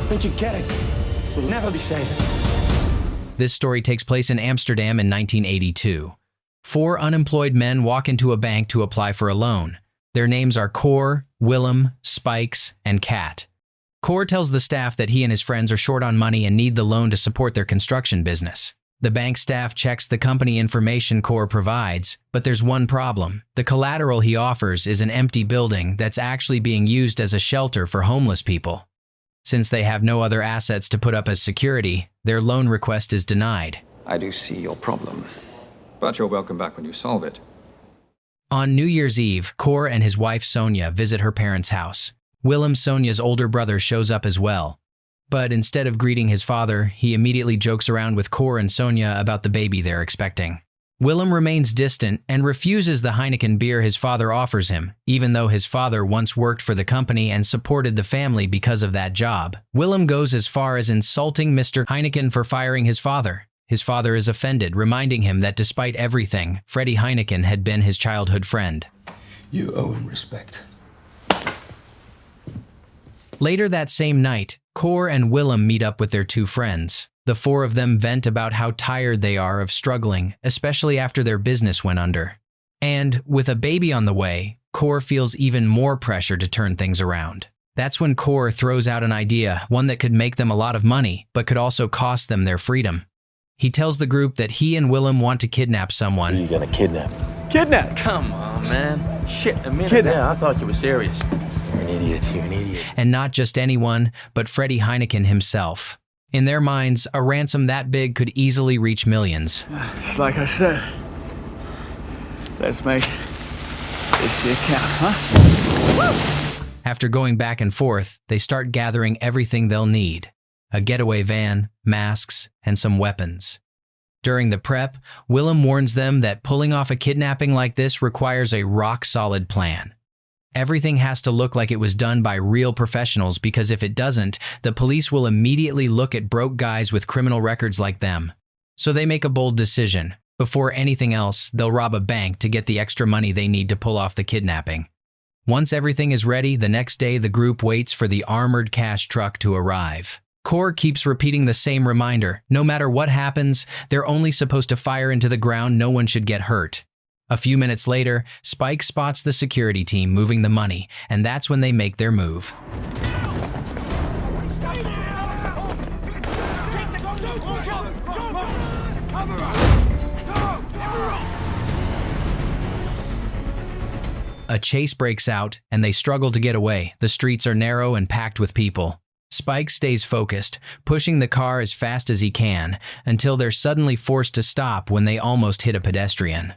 Don't you get it? We'll never be safe. This story takes place in Amsterdam in 1982. 4 unemployed men walk into a bank to apply for a loan. Their names are Cor, Willem, Spikes, and Kat. Cor tells the staff that he and his friends are short on money and need the loan to support their construction business. The bank staff checks the company information Cor provides, but there's one problem. The collateral he offers is an empty building that's actually being used as a shelter for homeless people. Since they have no other assets to put up as security, their loan request is denied. I do see your problem, but you're welcome back when you solve it. On New Year's Eve, Cor and his wife Sonia visit her parents' house. Willem, Sonia's older brother, shows up as well. But instead of greeting his father, he immediately jokes around with Cor and Sonia about the baby they're expecting. Willem remains distant and refuses the Heineken beer his father offers him, even though his father once worked for the company and supported the family because of that job. Willem goes as far as insulting Mr. Heineken for firing his father. His father is offended, reminding him that despite everything, Freddie Heineken had been his childhood friend. You owe him respect. Later that same night, Cor and Willem meet up with their 2 friends. The 4 of them vent about how tired they are of struggling, especially after their business went under. And, with a baby on the way, Cor feels even more pressure to turn things around. That's when Cor throws out an idea, one that could make them a lot of money, but could also cost them their freedom. He tells the group that he and Willem want to kidnap someone. Who are you gonna kidnap? Kidnap? Come on, man. Shit, a minute Kidnap. there. I thought you were serious. You're an idiot. You're an idiot. And not just anyone, but Freddie Heineken himself. In their minds, a ransom that big could easily reach millions. It's like I said. Let's make this shit count, huh? After going back and forth, they start gathering everything they'll need. A getaway van, masks, and some weapons. During the prep, Willem warns them that pulling off a kidnapping like this requires a rock-solid plan. Everything has to look like it was done by real professionals, because if it doesn't, the police will immediately look at broke guys with criminal records like them. So they make a bold decision. Before anything else, they'll rob a bank to get the extra money they need to pull off the kidnapping. Once everything is ready, the next day the group waits for the armored cash truck to arrive. Cor keeps repeating the same reminder. No matter what happens, they're only supposed to fire into the ground. No one should get hurt. A few minutes later, Spike spots the security team moving the money, and that's when they make their move. A chase breaks out, and they struggle to get away. The streets are narrow and packed with people. Spike stays focused, pushing the car as fast as he can, until they're suddenly forced to stop when they almost hit a pedestrian.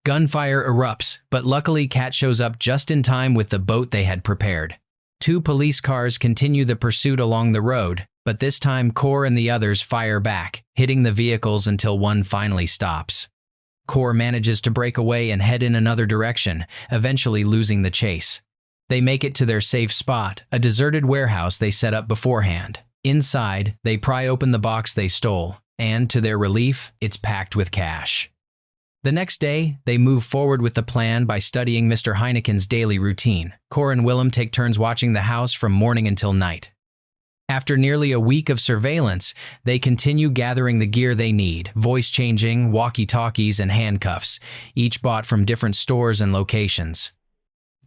Gunfire erupts, but luckily Kat shows up just in time with the boat they had prepared. 2 police cars continue the pursuit along the road, but this time Cor and the others fire back, hitting the vehicles until one finally stops. Cor manages to break away and head in another direction, eventually losing the chase. They make it to their safe spot, a deserted warehouse they set up beforehand. Inside, they pry open the box they stole, and to their relief, it's packed with cash. The next day, they move forward with the plan by studying Mr. Heineken's daily routine. Cor and Willem take turns watching the house from morning until night. After nearly a week of surveillance, they continue gathering the gear they need: voice changing, walkie-talkies, and handcuffs, each bought from different stores and locations.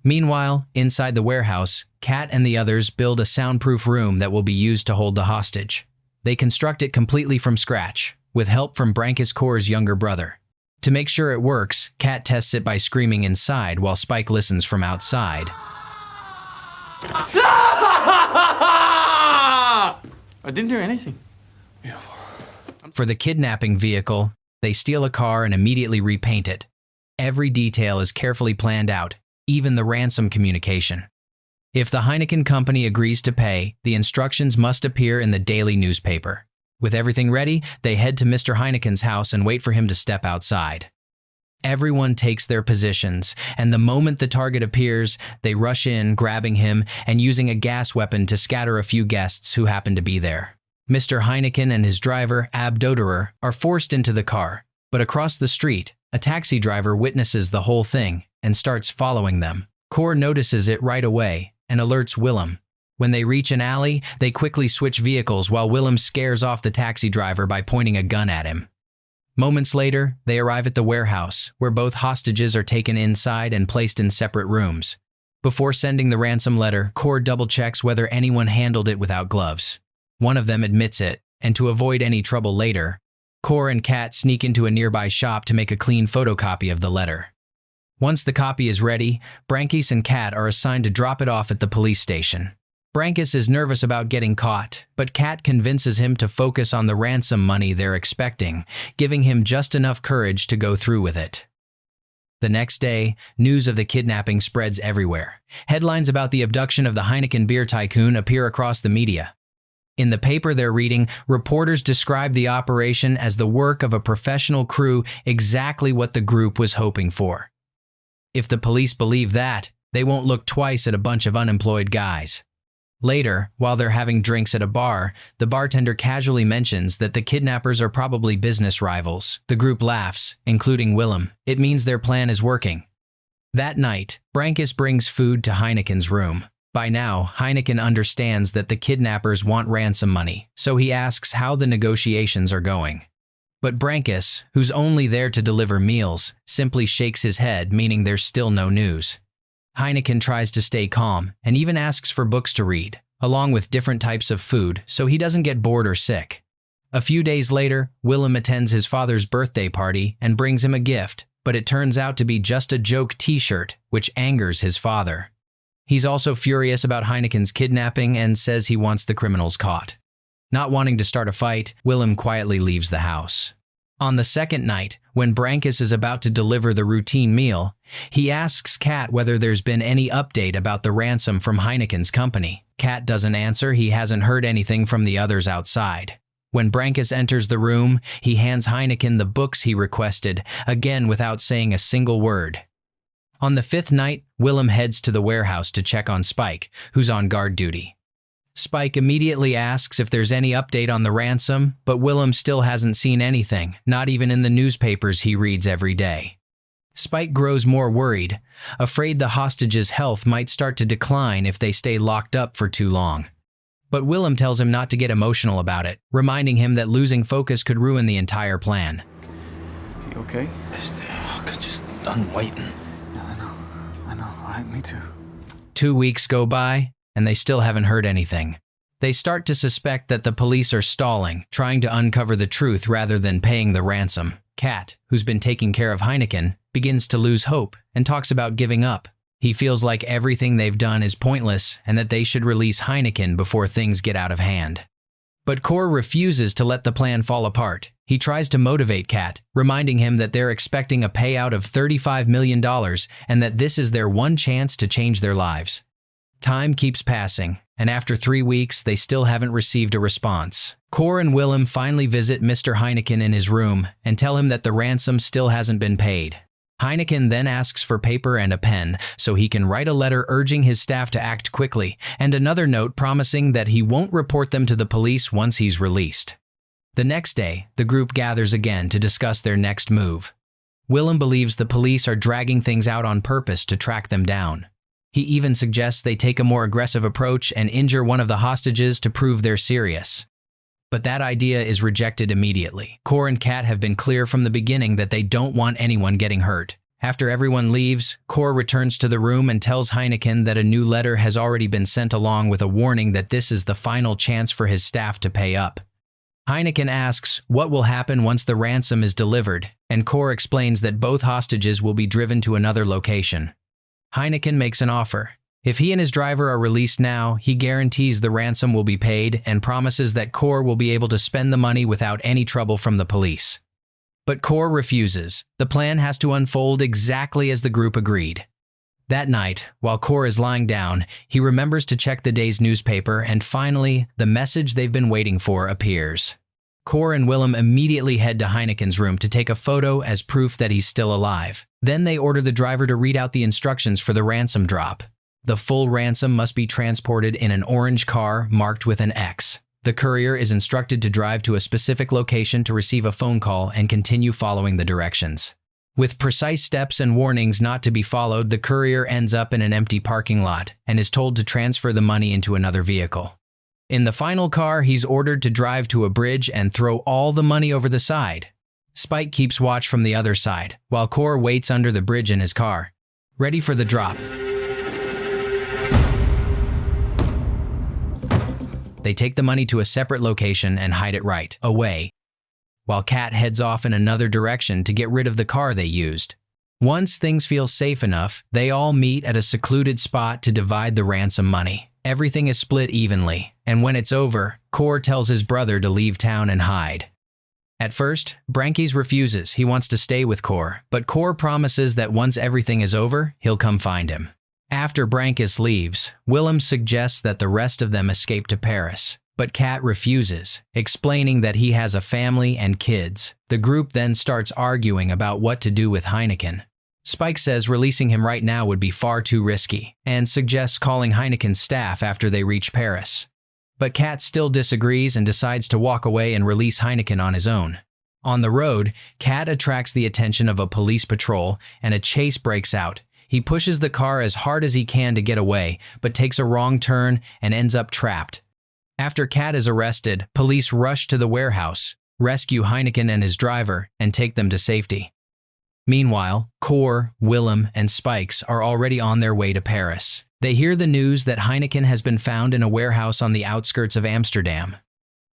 Meanwhile, inside the warehouse, Kat and the others build a soundproof room that will be used to hold the hostage. They construct it completely from scratch, with help from Brankus Cor's younger brother. To make sure it works, Kat tests it by screaming inside while Spike listens from outside. I didn't hear anything. For the kidnapping vehicle, they steal a car and immediately repaint it. Every detail is carefully planned out, even the ransom communication. If the Heineken company agrees to pay, the instructions must appear in the daily newspaper. With everything ready, they head to Mr. Heineken's house and wait for him to step outside. Everyone takes their positions, and the moment the target appears, they rush in, grabbing him and using a gas weapon to scatter a few guests who happen to be there. Mr. Heineken and his driver, abductor, are forced into the car, but across the street, a taxi driver witnesses the whole thing and starts following them. Cor notices it right away and alerts Willem. When they reach an alley, they quickly switch vehicles while Willem scares off the taxi driver by pointing a gun at him. Moments later, they arrive at the warehouse, where both hostages are taken inside and placed in separate rooms. Before sending the ransom letter, Core double-checks whether anyone handled it without gloves. One of them admits it, and to avoid any trouble later, Core and Kat sneak into a nearby shop to make a clean photocopy of the letter. Once the copy is ready, Brankis and Kat are assigned to drop it off at the police station. Brankis is nervous about getting caught, but Kat convinces him to focus on the ransom money they're expecting, giving him just enough courage to go through with it. The next day, news of the kidnapping spreads everywhere. Headlines about the abduction of the Heineken beer tycoon appear across the media. In the paper they're reading, reporters describe the operation as the work of a professional crew, exactly what the group was hoping for. If the police believe that, they won't look twice at a bunch of unemployed guys. Later, while they're having drinks at a bar, the bartender casually mentions that the kidnappers are probably business rivals. The group laughs, including Willem. It means their plan is working. That night, Brankis brings food to Heineken's room. By now, Heineken understands that the kidnappers want ransom money, so he asks how the negotiations are going. But Brankis, who's only there to deliver meals, simply shakes his head, meaning there's still no news. Heineken tries to stay calm and even asks for books to read, along with different types of food, so he doesn't get bored or sick. A few days later, Willem attends his father's birthday party and brings him a gift, but it turns out to be just a joke t-shirt, which angers his father. He's also furious about Heineken's kidnapping and says he wants the criminals caught. Not wanting to start a fight, Willem quietly leaves the house. On the second night, when Brankis is about to deliver the routine meal, he asks Kat whether there's been any update about the ransom from Heineken's company. Kat doesn't answer. He hasn't heard anything from the others outside. When Brankis enters the room, he hands Heineken the books he requested, again without saying a single word. On the fifth night, Willem heads to the warehouse to check on Spike, who's on guard duty. Spike immediately asks if there's any update on the ransom, but Willem still hasn't seen anything, not even in the newspapers he reads every day. Spike grows more worried, afraid the hostages' health might start to decline if they stay locked up for too long. But Willem tells him not to get emotional about it, reminding him that losing focus could ruin the entire plan. You okay? I'm just done waiting. Yeah, I know. All right, me too. 2 weeks go by, and they still haven't heard anything. They start to suspect that the police are stalling, trying to uncover the truth rather than paying the ransom. Kat, who's been taking care of Heineken, begins to lose hope and talks about giving up. He feels like everything they've done is pointless and that they should release Heineken before things get out of hand. But Core refuses to let the plan fall apart. He tries to motivate Kat, reminding him that they're expecting a payout of $35 million and that this is their one chance to change their lives. Time keeps passing, and after 3 weeks, they still haven't received a response. Core and Willem finally visit Mr. Heineken in his room and tell him that the ransom still hasn't been paid. Heineken then asks for paper and a pen so he can write a letter urging his staff to act quickly, and another note promising that he won't report them to the police once he's released. The next day, the group gathers again to discuss their next move. Willem believes the police are dragging things out on purpose to track them down. He even suggests they take a more aggressive approach and injure one of the hostages to prove they're serious. But that idea is rejected immediately. Core and Kat have been clear from the beginning that they don't want anyone getting hurt. After everyone leaves, Core returns to the room and tells Heineken that a new letter has already been sent along with a warning that this is the final chance for his staff to pay up. Heineken asks what will happen once the ransom is delivered, and Core explains that both hostages will be driven to another location. Heineken makes an offer. If he and his driver are released now, he guarantees the ransom will be paid and promises that Core will be able to spend the money without any trouble from the police. But Core refuses. The plan has to unfold exactly as the group agreed. That night, while Core is lying down, he remembers to check the day's newspaper, and finally, the message they've been waiting for appears. Core and Willem immediately head to Heineken's room to take a photo as proof that he's still alive. Then they order the driver to read out the instructions for the ransom drop. The full ransom must be transported in an orange car marked with an X. The courier is instructed to drive to a specific location to receive a phone call and continue following the directions. With precise steps and warnings not to be followed, the courier ends up in an empty parking lot and is told to transfer the money into another vehicle. In the final car, he's ordered to drive to a bridge and throw all the money over the side. Spike keeps watch from the other side, while Core waits under the bridge in his car, ready for the drop. They take the money to a separate location and hide it right away, while Kat heads off in another direction to get rid of the car they used. Once things feel safe enough, they all meet at a secluded spot to divide the ransom money. Everything is split evenly, and when it's over, Core tells his brother to leave town and hide. At first, Brankes refuses. He wants to stay with Core, but Core promises that once everything is over, he'll come find him. After Brankes leaves, Willem suggests that the rest of them escape to Paris, but Kat refuses, explaining that he has a family and kids. The group then starts arguing about what to do with Heineken. Spike says releasing him right now would be far too risky, and suggests calling Heineken's staff after they reach Paris. But Kat still disagrees and decides to walk away and release Heineken on his own. On the road, Kat attracts the attention of a police patrol, and a chase breaks out. He pushes the car as hard as he can to get away, but takes a wrong turn and ends up trapped. After Kat is arrested, police rush to the warehouse, rescue Heineken and his driver, and take them to safety. Meanwhile, Core, Willem, and Spikes are already on their way to Paris. They hear the news that Heineken has been found in a warehouse on the outskirts of Amsterdam.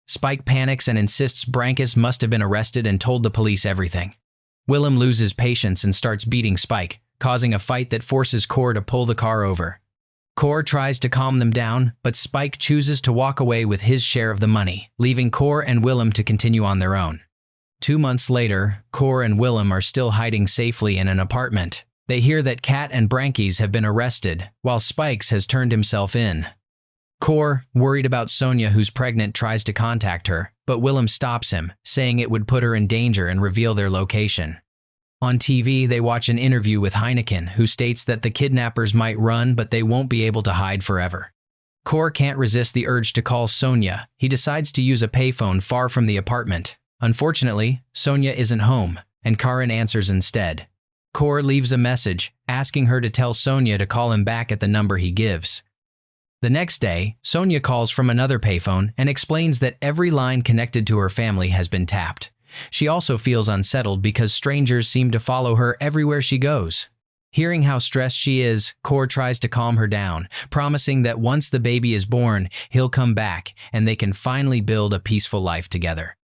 Spike panics and insists Brankes must have been arrested and told the police everything. Willem loses patience and starts beating Spike, causing a fight that forces Core to pull the car over. Core tries to calm them down, but Spike chooses to walk away with his share of the money, leaving Core and Willem to continue on their own. 2 months later, Core and Willem are still hiding safely in an apartment. They hear that Kat and Brankes have been arrested, while Spikes has turned himself in. Core, worried about Sonia who's pregnant, tries to contact her, but Willem stops him, saying it would put her in danger and reveal their location. On TV, they watch an interview with Heineken, who states that the kidnappers might run, but they won't be able to hide forever. Core can't resist the urge to call Sonia. He decides to use a payphone far from the apartment. Unfortunately, Sonia isn't home, and Karen answers instead. Core leaves a message, asking her to tell Sonia to call him back at the number he gives. The next day, Sonia calls from another payphone and explains that every line connected to her family has been tapped. She also feels unsettled because strangers seem to follow her everywhere she goes. Hearing how stressed she is, Core tries to calm her down, promising that once the baby is born, he'll come back and they can finally build a peaceful life together.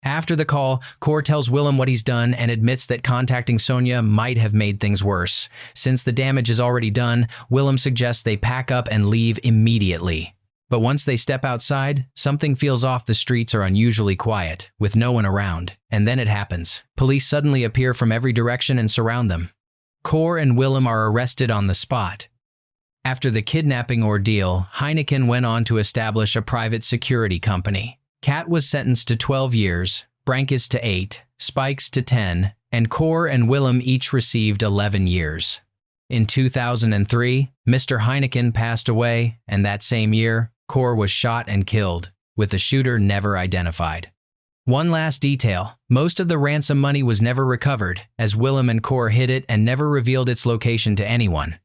After the call, Core tells Willem what he's done and admits that contacting Sonia might have made things worse. Since the damage is already done, Willem suggests they pack up and leave immediately. But once they step outside, something feels off. The streets are unusually quiet, with no one around. And then it happens. Police suddenly appear from every direction and surround them. Core and Willem are arrested on the spot. After the kidnapping ordeal, Heineken went on to establish a private security company. Kat was sentenced to 12 years, Brankes to 8, Spikes to 10, and Core and Willem each received 11 years. In 2003, Mr. Heineken passed away, and that same year, Core was shot and killed, with the shooter never identified. One last detail, most of the ransom money was never recovered, as Willem and Core hid it and never revealed its location to anyone.